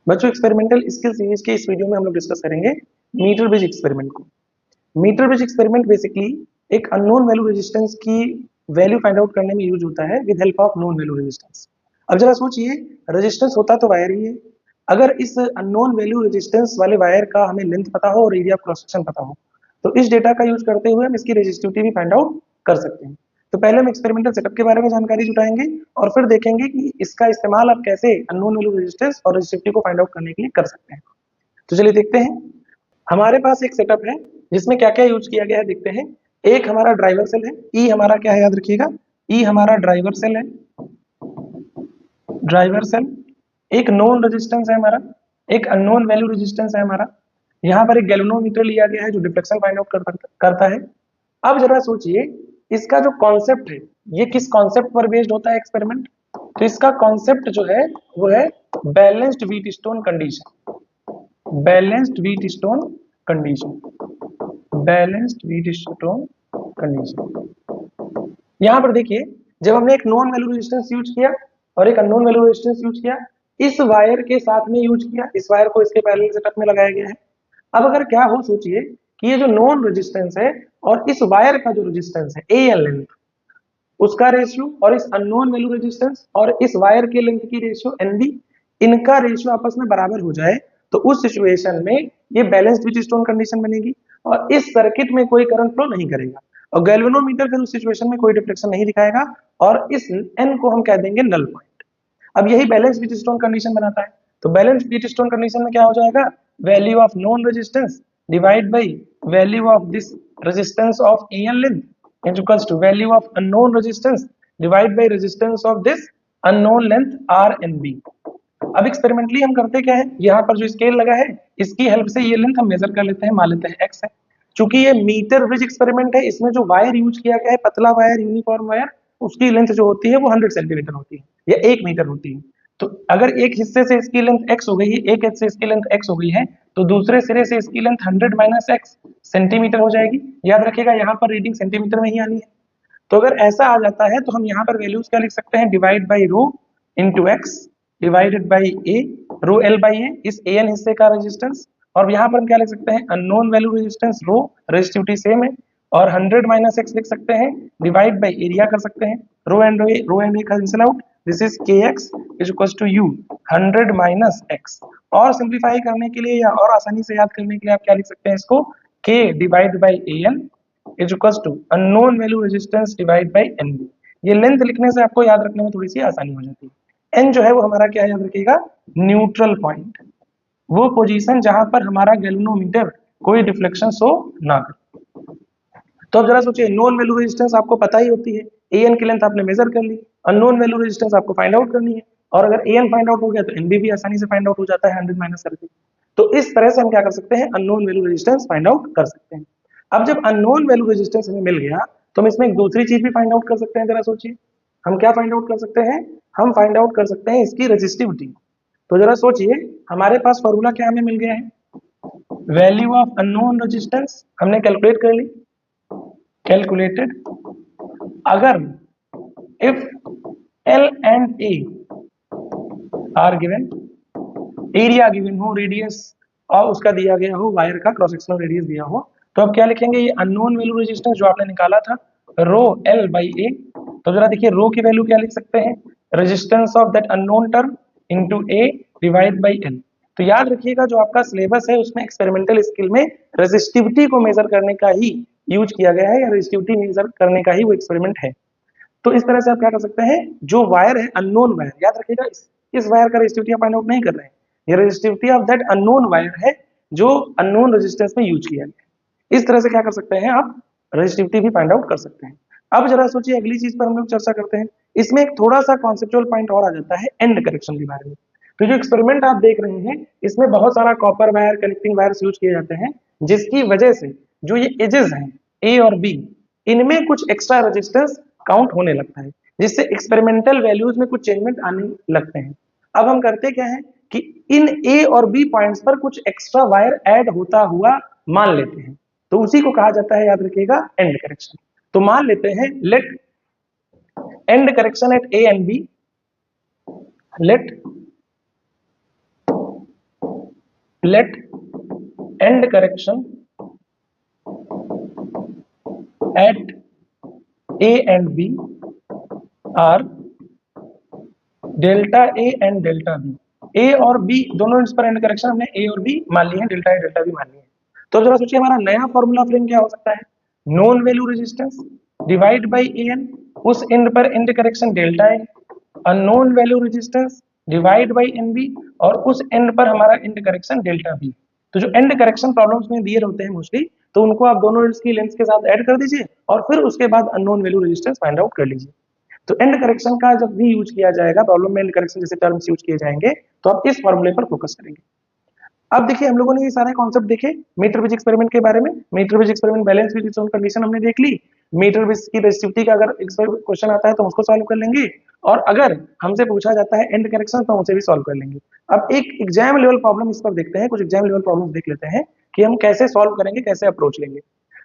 बच्चों experimental skill series के इस वीडियो में हम लोग डिस्कस करेंगे मीटर ब्रिज एक्सपेरिमेंट को। मीटर ब्रिज एक्सपेरिमेंट बेसिकली एक अननोन वैल्यू रेजिस्टेंस की वैल्यू फाइंड आउट करने में यूज होता है with help of known value resistance. अब जरा सोचिए, रेजिस्टेंस होता तो वायर ही है। अगर इस अननोन वैल्यू रेजिस्टेंस वाले वायर का हमें लेंथ पता हो और एरिया क्रॉस सेक्शन पता हो, तो इस डेटा का यूज करते हुए हम इसकी रेजिस्टिविटी भी फाइंड आउट कर सकते हैं। तो पहले हम एक्सपेरिमेंटल सेटअप के बारे में जानकारी जुटाएंगे और फिर देखेंगे कि इसका इस्तेमाल आप कैसे अननोन वैल्यू रेजिस्टेंस और रेजिस्टिविटी को फाइंड आउट करने के लिए कर सकते हैं। तो चलिए देखते हैं। हमारे पास एक सेटअप है जिसमें क्या क्या यूज किया गया है, देखते हैं। एक हमारा ड्राइवर सेल है, ई हमारा क्या है याद रखिएगा, ई हमारा ड्राइवर सेल है, ड्राइवर सेल। एक नोन रेजिस्टेंस है हमारा, एक अननोन वैल्यू रेजिस्टेंस है हमारा। यहाँ पर एक गैल्वेनोमीटर लिया गया है जो डिफ्लेक्शन फाइंड आउट करता है। अब जरा सोचिए, इसका जो कॉन्सेप्ट है ये किस कॉन्सेप्ट पर बेस्ड होता है एक्सपेरिमेंट। तो इसका कॉन्सेप्ट जो है वो है balanced wheat stone condition, balanced wheat stone condition, balanced wheat stone condition. यहां पर देखिए, जब हमने एक नॉन वैल्यू रेजिस्टेंस यूज किया और एक अननोन वैल्यू रेजिस्टेंस यूज किया, इस वायर के साथ में यूज किया, इस वायर को इसके पैरेलल सेटअप में लगाया गया है। अब अगर क्या हो, सोचिए कि ये जो नॉन रेजिस्टेंस है और इस वायर का जो रेजिस्टेंस है ए एल लेंथ, उसका रेशियो और इस अननोन वैल्यू रेजिस्टेंस और इस वायर के लेंथ की रेशियो एन बी, इनका रेशियो आपस में बराबर हो जाए, तो उस सिचुएशन में ये बैलेंस्ड व्हीट स्टोन कंडीशन बनेगी और इस सर्किट में कोई करंट फ्लो नहीं करेगा और गैल्वेनोमीटर फिर उस सिचुएशन में कोई डिफ्लेक्शन नहीं दिखाएगा और इस एन को हम कह देंगे नल पॉइंट। अब यही बैलेंस व्हीट स्टोन कंडीशन बनाता है। तो बैलेंस व्हीट स्टोन कंडीशन में क्या हो जाएगा, value of known resistance divide by value of this resistance of A N length is equals to value of unknown resistance divided by resistance of this unknown length R and B। अब experimentally हम करते क्या है, यहाँ पर जो scale लगा है इसकी हेल्प से ये लेंथ हम मेजर कर लेते हैं, मान लेते हैं x है। चूंकि ये मीटर ब्रिज एक्सपेरिमेंट है, इसमें जो वायर यूज किया गया है पतला वायर, यूनिफॉर्म वायर, उसकी लेंथ जो होती है वो 100 सेंटीमीटर होती है या 1 मीटर होती है। तो अगर एक हिस्से से इसकी लेंथ x हो गई है, एक हिस्से से इसकी लेंथ x हो गई है, तो दूसरे सिरे से इसकी लेंथ 100 माइनस x सेंटीमीटर हो जाएगी। याद रखिएगा यहाँ पर रीडिंग सेंटीमीटर में ही आनी है। तो अगर ऐसा आ जाता है तो हम यहाँ पर वैल्यूज क्या लिख सकते हैं, divide by rho into x divided by A, rho L by A, is an N हिस्से का रेजिस्टेंस। और यहाँ पर हम क्या लिख सकते हैं, अननोन वैल्यू रेजिस्टेंस रो, रेजिस्टिविटी सेम है, और 100 माइनस एक्स लिख सकते हैं, डिवाइड बाई एरिया कर सकते हैं, rho and A cancel out, this is K x is equal to U 100 minus x. और सिंप्लीफाई करने के लिए या और आसानी से याद करने के लिए आप क्या लिख सकते हैं इसको, के divide by A N is equal to unknown value resistance divide by N B. ये लेंथ लिखने से आपको याद रखने में थोड़ी सी आसानी हो जाती है। एन जो है वो हमारा क्या है याद रखिएगा, न्यूट्रल पॉइंट, वो पोजीशन जहां पर हमारा गैल्वेनोमीटर कोई डिफ्लेक्शन शो ना करे। तो अब जरा सोचिए, नॉन वैल्यू रेजिस्टेंस आपको पता ही होती है, ए एन की लेंथ आपने मेजर कर ली, अननोन वैल्यू रेजिस्टेंस आपको फाइंड आउट करनी है, और अगर ए एन फाइंड आउट हो गया तो एन बी भी आसानी से फाइंड आउट हो जाता है 100 माइनस करके। तो इस तरह से हम क्या कर सकते हैं, unknown value resistance find out कर सकते हैं। अब जब अननोन वैल्यू रेजिस्टेंस हमें मिल गया तो हम इसमें एक दूसरी चीज भी फाइंड आउट कर सकते हैं। जरा सोचिए, हम क्या फाइंड आउट कर सकते हैं, हम फाइंड आउट कर सकते हैं इसकी रेजिस्टिविटी। तो जरा सोचिए, हमारे पास फॉर्मूला क्या हमें मिल गया है, वैल्यू ऑफ अननोन रेजिस्टेंस हमने कैलकुलेट कर ली, कैलकुलेटेड। अगर if L and A R given, area given हो, रेडियस और उसका दिया गया हो, वायर का क्रॉस सेक्शनल रेडियस दिया हो, तो अब क्या लिखेंगे, ये अननोन वैल्यू रेजिस्टेंस जो आपने निकाला था रो एल बाई ए। तो जरा देखिए, रो की वैल्यू क्या लिख सकते हैं, resistance of that unknown term into A divide by L. तो याद रखिएगा, जो आपका सिलेबस है उसमें एक्सपेरिमेंटल स्किल में रेजिस्टिविटी को मेजर करने का ही यूज किया गया है, या रेजिस्टिविटी मेजर करने का ही वो एक्सपेरिमेंट है। तो इस तरह से आप क्या कर सकते हैं, जो वायर है अननोन वायर, याद रखिएगा इस वायर का रेजिस्टिविटी फाइंड आउट नहीं कर रहे हैं, ये resistivity of that unknown wire है जो अननोन रेजिस्टेंस में यूज किया गया। इस तरह से क्या कर सकते हैं, आप रेजिस्टिविटी भी फाइंड आउट कर सकते हैं। अब जरा सोचिए, अगली चीज पर हम लोग चर्चा करते हैं। इसमें एक थोड़ा सा कॉन्सेप्चुअल पॉइंट और आ जाता है एंड करेक्शन के बारे में। तो जो एक्सपेरिमेंट आप देख रहे हैं इसमें बहुत सारा copper wire, connecting wires use किए जाते हैं, जिसकी वजह से जो ये एजेस हैं ए और बी, इनमें कुछ एक्स्ट्रा रेजिस्टेंस काउंट होने लगता है, जिससे एक्सपेरिमेंटल वैल्यूज में कुछ चेंजमेंट आने लगते हैं। अब हम करते क्या है कि इन ए और बी पॉइंट्स पर कुछ एक्स्ट्रा वायर ऐड होता हुआ मान लेते हैं, तो उसी को कहा जाता है, याद रखिएगा, एंड करेक्शन। तो मान लेते हैं, let end correction at A and B, लेट let end correction at A and B are delta A and delta B. A और बी दोनों इस पर एंड करेक्शन हमने ए और बी मान ली है, डेल्टा ए डेल्टा बी मान ली है। तो जरा सोचिए हमारा नया फॉर्मूला फ्रेम क्या हो सकता है? Known value resistance divide by A N, उस एंड पर end correction delta A, unknown value resistance divide by N B, और उस एंड पर हमारा एंड करेक्शन डेल्टा बी। तो जो एंड करेक्शन प्रॉब्लम्स में दिए होते हैं मोस्टली, तो उनको आप दोनों एंड्स की लेंथ के साथ ऐड कर दीजिए और फिर उसके बाद unknown value resistance find out कर लीजिए। तो एंड करेक्शन का जब भी यूज किया जाएगा प्रॉब्लम में, एंड करेक्शन जैसे टर्म्स यूज किए जाएंगे, तो आप इस फॉर्मूले पर फोकस करेंगे। अब देखिए हम लोगों ने ये सारे कॉन्सेप्ट देखे मीटर ब्रिज एक्सपेरिमेंट के बारे में। Metre bridge experiment balance with its own condition हमने देख ली। मीटर ब्रिज की रेसिस्टिविटी का अगर क्वेश्चन आता है तो उसको सॉल्व कर लेंगे, और अगर हमसे पूछा जाता है एंड करेक्शन तो उसे भी सॉल्व कर लेंगे। अब एक एग्जाम लेवल प्रॉब्लम इस पर देखते हैं, कुछ एग्जाम लेवल प्रॉब्लम देख लेते हैं कि हम कैसे सॉल्व करेंगे, कैसे अप्रोच लेंगे।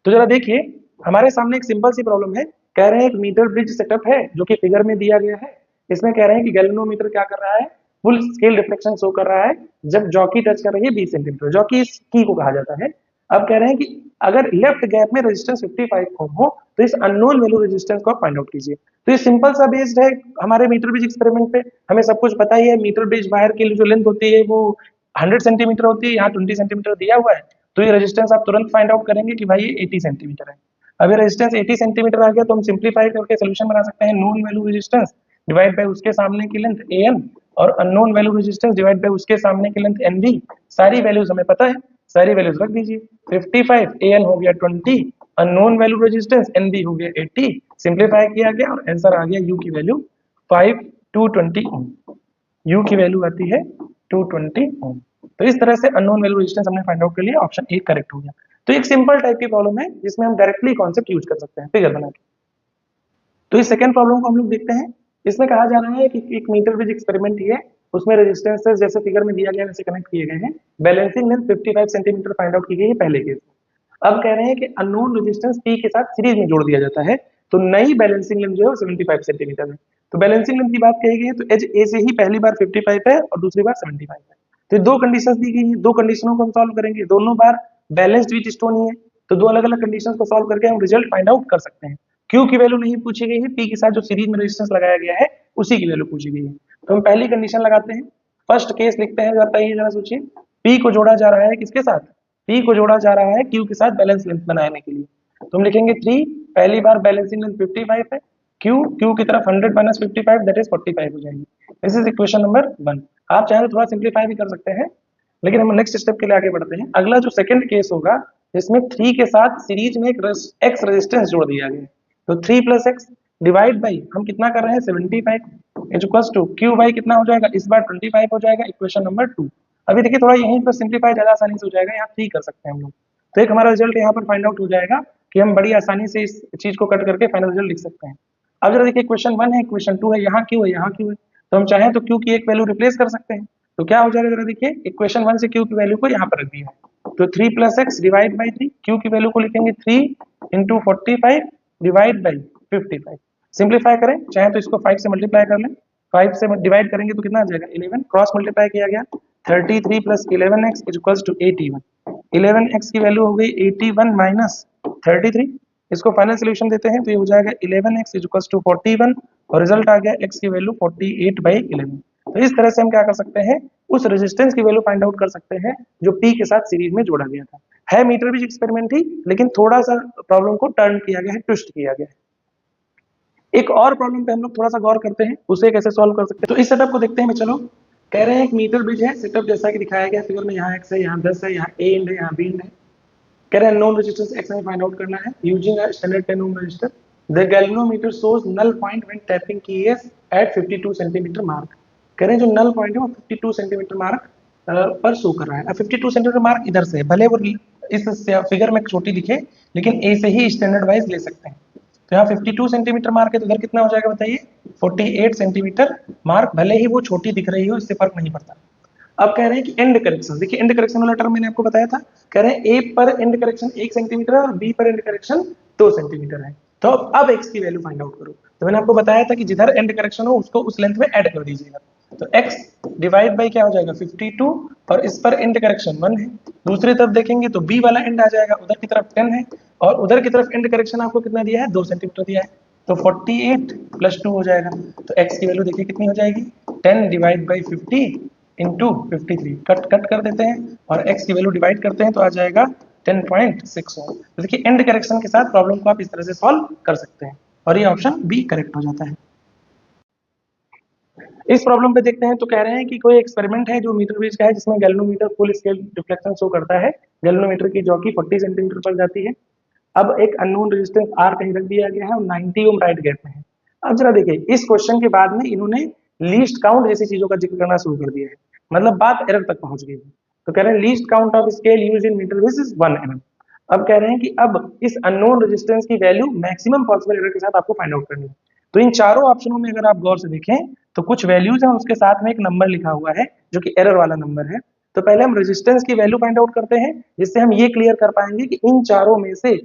तो जरा देखिए हमारे सामने एक सिंपल सी प्रॉब्लम है। कह रहे हैं एक मीटर ब्रिज सेटअप है जो कि फिगर में दिया गया है। इसमें कह रहे हैं कि गैल्वेनोमीटर क्या कर रहा है, फुल स्केल रिफ्लेक्शन शो कर रहा है जब जॉकी टच कर रही है 20 सेंटीमीटर, जॉकी इस की को कहा जाता है। अब कह रहे हैं कि अगर लेफ्ट गैप में रेजिस्टेंस 55 ओम हो तो इस अननोन वैल्यू रेजिस्टेंस को फाइंड आउट कीजिए। तो ये सिंपल सा बेस्ड है हमारे मीटर ब्रिज एक्सपेरिमेंट पे, हमें सब कुछ पता ही है। मीटर ब्रिज वायर की जो लेंथ होती है वो 100 सेंटीमीटर होती है, यहाँ 20 सेंटीमीटर दिया हुआ है, तो ये रेजिस्टेंस आप तुरंत फाइंड आउट करेंगे कि भाई ये 80 सेंटीमीटर है। अब ये रेजिस्टेंस 80 सेंटीमीटर आ गया तो हम सिंप्लीफाई करके सोल्यूशन बना सकते हैं। Known value resistance divide bye उसके सामने की लेंथ ए एन, और unknown value resistance divide bye उसके सामने की लेंथ एन बी। सारी वैल्यूज हमें पता है, सारी वैल्यूज रख दीजिए। 55 ए एन हो गया 20, unknown value resistance N B हो गया 80, सिंप्लीफाई किया गया और आंसर आ गया यू की वैल्यू 5 220 ओम। यू की वैल्यू आती है 220 ओम। तो इस तरह से अननोन वैल्यू रेजिस्टेंस हमने फाइंड आउट कर लिया, ऑप्शन ए करेक्ट हो गया। तो एक सिंपल टाइप की प्रॉब्लम है जिसमें हम डायरेक्टली कॉन्सेप्ट यूज कर सकते हैं फिगर बना के। तो इस सेकंड प्रॉब्लम को हम लोग देखते हैं। इसमें कहा जा रहा है कि एक मीटर ब्रिज एक्सपेरिमेंट ही है, उसमें रेजिस्टेंसेस जैसे फिगर में दिया गया वैसे कनेक्ट किए गए हैं। Balancing length 55 centimetre find out की गई है पहले केस में। अब कह रहे हैं कि अननोन रेजिस्टेंस पी के साथ सीरीज में जोड़ दिया जाता है, तो नई बैलेंसिंग लेंथ जो है 75 सेंटीमीटर है। तो बैलेंसिंग लेंथ की बात कही गई है तो एज ए से ही पहली बार 55 है और दूसरी बार 75 है। तो दो कंडीशंस दी गई है, दो कंडीशनों को हम सॉल्व करेंगे। दोनों बार बैलेंस्ड विद स्टोन ही है, तो दो अलग अलग कंडीशंस को सॉल्व करके हम रिजल्ट फाइंड आउट कर सकते हैं। क्यू की वैल्यू नहीं पूछी गई है, पी के साथ जो सीरीज में रेजिस्टेंस लगाया गया है उसी की वैल्यू पूछी गई है। तो हम पहली कंडीशन लगाते हैं, फर्स्ट केस लिखते हैं। बताइए जरा सोचिए, पी को जोड़ा जा रहा है किसके साथ? पी को जोड़ा जा रहा है क्यू के साथ बैलेंस लेंथ बनाने के लिए। तो हम लिखेंगे 3, पहली बार बैलेंसिंग लेंथ 55 है, क्यू क्यू की तरफ 100 माइनस 55 दैट इज 45 हो जाएगी। This is equation number 1। आप चाहे तो थोड़ा सिंप्लीफाई भी कर सकते हैं, लेकिन हम नेक्स्ट स्टेप के लिए आगे बढ़ते हैं। अगला जो सेकंड केस होगा इसमें 3 के साथ सीरीज में एक एक्स रेजिस्टेंस जोड़ दिया गया है। तो 3 प्लस एक्स डिवाइड बाई हम कितना कर रहे हैं 75 is equals to Q by कितना हो जाएगा, इस बार 25 हो जाएगा, इक्वेशन नंबर 2। अभी देखिए थोड़ा यहीं पर सिंप्लीफाई ज्यादा आसानी से हो जाएगा, यहाँ 3 कर सकते हैं हम लोग। तो एक हमारा रिजल्ट यहाँ पर फाइंड आउट हो जाएगा कि हम बड़ी आसानी से इस चीज को कट करके फाइनल रिजल्ट लिख सकते हैं। अब जरा देखिए क्वेश्चन 1 है, क्वेश्चन 2 है, यहाँ क्यू है, यहाँ क्यू है, तो हम चाहें तो क्यू की एक वैल्यू रिप्लेस कर सकते हैं। तो क्या हो जाएगा जरा देखिए, इक्वेशन 1 से क्यू की वैल्यू को यहाँ पर रख दिया है, तो 3 plus x divide by 3, Q की वैल्यू को लिखेंगे 3 इंटू 45 डिवाइड बाई 55। सिंप्लीफाई करें, चाहे तो इसको 5 से मल्टीप्लाई कर लें, 5 से डिवाइड करेंगे तो कितना आ जाएगा 11, क्रॉस मल्टीप्लाई किया गया 33 plus 11x is equals to 81। 11x की वैल्यू हो गई 81 माइनस 33। इसको फाइनल सॉल्यूशन देते हैं तो ये हो जाएगा 11x इज इक्वल्स टू 41 और रिजल्ट आ गया x की वैल्यू 48 बाई 11। तो इस तरह से हम क्या कर सकते हैं, उस रेजिस्टेंस की वैल्यू फाइंड आउट कर सकते हैं जो P के साथ सीरीज में जोड़ा गया था। है मीटर ब्रिज एक्सपेरिमेंट ही, लेकिन थोड़ा सा प्रॉब्लम को टर्न किया गया है, ट्विस्ट किया गया है। एक और प्रॉब्लम पे हम लोग थोड़ा सा गौर करते हैं, उसे कैसे सॉल्व कर सकते हैं। तो इस सेटअप को देखते हैं। चलो कह रहे हैं एक मीटर ब्रिज है, सेटअप जैसा कि दिखाया गया फिगर में, यहाँ x है, यहाँ 10 है, यहाँ a एंड है, यहाँ b एंड है। कह रहे हैं नोन रेजिस्टेंस x हमें फाइंड आउट करना है using a standard 10 ohm resistor. The galvanometer shows null point when tapping key is at 52 centimetre mark. कह रहे हैं जो नल पॉइंट है वो 52 सेंटीमीटर मार्क पर शो कर रहा है। अब 52 सेंटीमीटर मार्क इधर से, भले वो इस फिगर में छोटी दिखे लेकिन a से ही स्टैंडर्ड वाइज ले सकते हैं। तो यहाँ 52 सेंटीमीटर मार्क है तो इधर कितना हो जाएगा बताइए, 48 सेंटीमीटर मार्क, भले ही वो छोटी दिख रही हो इससे फर्क नहीं पड़ता। अब कह रहे हैं कि एंड करेक्शन, देखिए एंड करेक्शन वाला टर्म मैंने आपको बताया था। कह रहे हैं ए पर एंड करेक्शन 1 सेंटीमीटर है और बी पर एंड करेक्शन 2 सेंटीमीटर है। तो अब एक्स की वैल्यू फाइंड आउट करो। तो मैंने आपको बताया था कि जिधर एंड करेक्शन हो उसको उस लेंथ में ऐड कर दीजिएगा। तो x डिवाइड बाई क्या हो जाएगा 52 और इस पर एंड करेक्शन 1 है। दूसरी तरफ देखेंगे तो b वाला एंड आ जाएगा, उधर की तरफ 10 है और उधर की तरफ एंड करेक्शन आपको कितना दिया है 2 सेंटीमीटर दिया है, तो 48 प्लस 2 हो जाएगा। तो x की वैल्यू देखिए कितनी हो जाएगी 10 divide by 50 into 53, cut cut कर देते हैं और x की वैल्यू डिवाइड करते हैं तो आ जाएगा 10.6 ओम। तो देखिए एंड करेक्शन के साथ प्रॉब्लम को आप इस तरह से सॉल्व कर सकते हैं और ये ऑप्शन बी करेक्ट हो जाता है। इस प्रॉब्लम पे देखते हैं तो कह रहे हैं कि कोई एक्सपेरिमेंट है जो मीटर ब्रिज का है जिसमें galvanometer full scale deflection show करता है गैल्वेनोमीटर की जो कि 40 सेंटीमीटर पर जाती है। अब एक अननोन रेजिस्टेंस R कहीं रख दिया गया है और 90 ओम राइट गैप में है। अब जरा देखिए इस क्वेश्चन के बाद में इन्होंने लीस्ट काउंट जैसी चीजों का जिक्र करना शुरू कर दिया है, मतलब बात एरर तक पहुंच गई है। तो कह रहे हैं least count of scale used in metre bridge is 1 mm। अब कह रहे हैं कि अब इस अननोन रेजिस्टेंस की वैल्यू मैक्सिमम पॉसिबल एरर के साथ आपको फाइंड आउट करनी है। तो इन चारों ऑप्शनों में अगर आप गौर से देखें तो कुछ वैल्यूज हैं उसके साथ में एक नंबर लिखा हुआ है जो कि एरर वाला नंबर है। तो पहले हम रेजिस्टेंस की वैल्यू फाइंड आउट करते हैं जिससे हम ये क्लियर कर पाएंगे कि इन चारों में से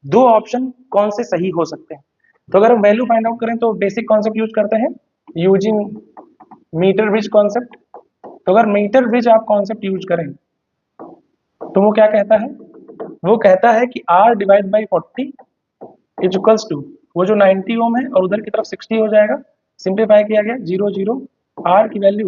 दो ऑप्शन कौन से सही हो सकते हैं। तो अगर हम वैल्यू फाइंड आउट करें तो बेसिक कॉन्सेप्ट यूज करते हैं यूजिंग मीटर ब्रिज कॉन्सेप्ट। तो अगर मीटर ब्रिज आप कॉन्सेप्ट यूज करें तो वो क्या कहता है, वो कहता है कि R divide by 40 is equals to वो जो 90 ओम है और उधर की तरफ 60 हो जाएगा, सिंप्लीफाई किया गया 0 0 R की वैल्यू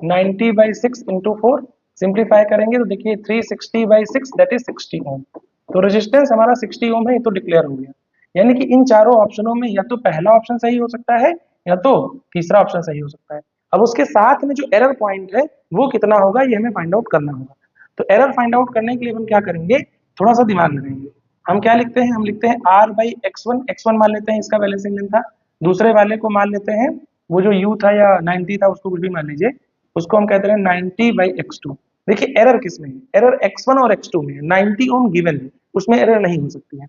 90 बाई 6 इंटू 4, सिंप्लीफाई करेंगे तो देखिए 360 बाई 6 दैट इज 60 ओम। तो रेजिस्टेंस हमारा 60 ओम है, ये तो डिक्लेयर हो गया। यानी कि इन चारों ऑप्शनों में या तो पहला ऑप्शन सही हो सकता है या तो तीसरा ऑप्शन सही हो सकता है। अब उसके साथ में जो एरर पॉइंट है वो कितना होगा ये हमें फाइंड आउट करना होगा। तो एरर फाइंड आउट करने के लिए हम क्या करेंगे, थोड़ा सा दिमाग लगाएंगे। हम क्या लिखते हैं, हम लिखते हैं R बाई x1 मान लेते हैं इसका बैलेंसिंग लेंथ था, दूसरे वाले को मान लेते हैं वो जो u था या 90 था उसको कुछ भी मान लीजिए, उसको हम कहते हैं 90 बाई x2। देखिए एरर किस में है, एरर x1 और x2 में है, 90 ओम गिवन है उसमें एरर नहीं हो सकती है।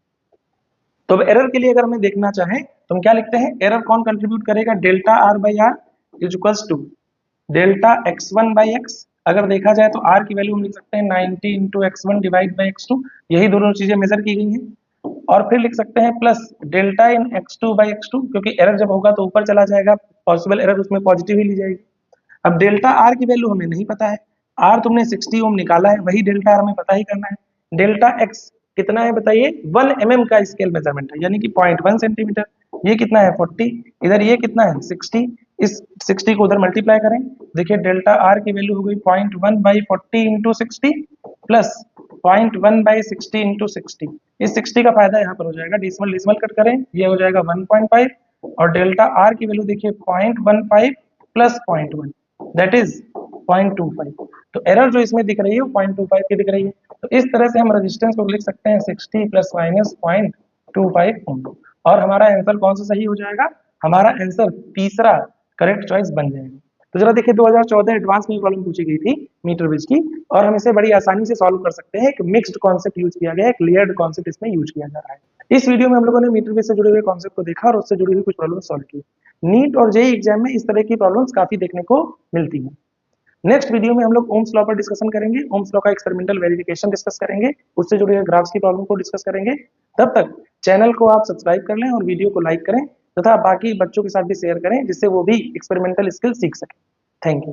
तो अब एरर के लिए अगर हमें देखना चाहें तो हम क्या लिखते हैं, एरर कौन कंट्रीब्यूट करेगा, delta R by R is equals to delta x1 by x। अगर देखा जाए तो R की वैल्यू हम लिख सकते हैं 90 into x1 divide by x2, यही दोनों चीजें मेजर की गई हैं। और फिर लिख सकते हैं plus delta in x2 by x2, क्योंकि एरर जब होगा तो ऊपर चला जाएगा, पॉसिबल एरर उसमें पॉजिटिव ही ली जाएगी। अब डेल्टा R की वैल्यू हमें नहीं पता है, R तुमने 60 ओम निकाला है, वही डेल्टा R हमें पता ही करना है। डेल्टा x कितना है बताइए, 1 mm का स्केल मेजरमेंट है यानी कि 0.1 सेंटीमीटर। ये कितना है 40, इधर ये कितना है 60, इस 60 को उधर मल्टीप्लाई करें, देखिए डेल्टा R की वैल्यू हो गई 0.1 by 40 into 60 plus 0.1 by 60 into 60। इस 60 का फायदा यहाँ पर हो जाएगा, डिसमल डिसमल कट करें ये हो जाएगा 1.5 और डेल्टा R की वैल्यू देखिए 0.15 प्लस 0.1 दैट इज 0.25। तो एरर जो इसमें दिख रही है वो 0.25 की दिख रही है। तो इस तरह से हम रेजिस्टेंस को लिख सकते हैं 60 प्लस माइनस 0.25 ओम और हमारा आंसर कौन सा सही हो जाएगा, हमारा आंसर तीसरा करेक्ट चॉइस बन जाएगा। तो जरा देखिए 2014 एडवांस में प्रॉब्लम पूछी गई थी मीटर ब्रिज की और हम इसे बड़ी आसानी से सॉल्व कर सकते हैं। एक मिक्स्ड कॉन्सेप्ट यूज किया गया है, एक लेयर्ड कॉन्सेप्ट इसमें यूज किया जा रहा है। इस वीडियो में हम लोगों ने मीटर ब्रिज से जुड़े हुए कॉन्सेप्ट को देखा और उससे जुड़ी हुई कुछ प्रॉब्लम सॉल्व की। नीट और जेईई एग्जाम में इस तरह की प्रॉब्लम्स काफी देखने को मिलती हैं। नेक्स्ट वीडियो में हम लोग ओम्स लॉ पर डिस्कशन करेंगे, ओम्स लॉ का एक्सपेरिमेंटल वेरिफिकेशन डिस्कस करेंगे, उससे जुड़े हुए ग्राफ्स की प्रॉब्लम को डिस्कस करेंगे। तब तक चैनल को आप सब्सक्राइब कर लें और वीडियो को लाइक करें तथा बाकी बच्चों के साथ भी शेयर करें जिससे वो भी एक्सपेरिमेंटल स्किल सीख सकें। Thank you.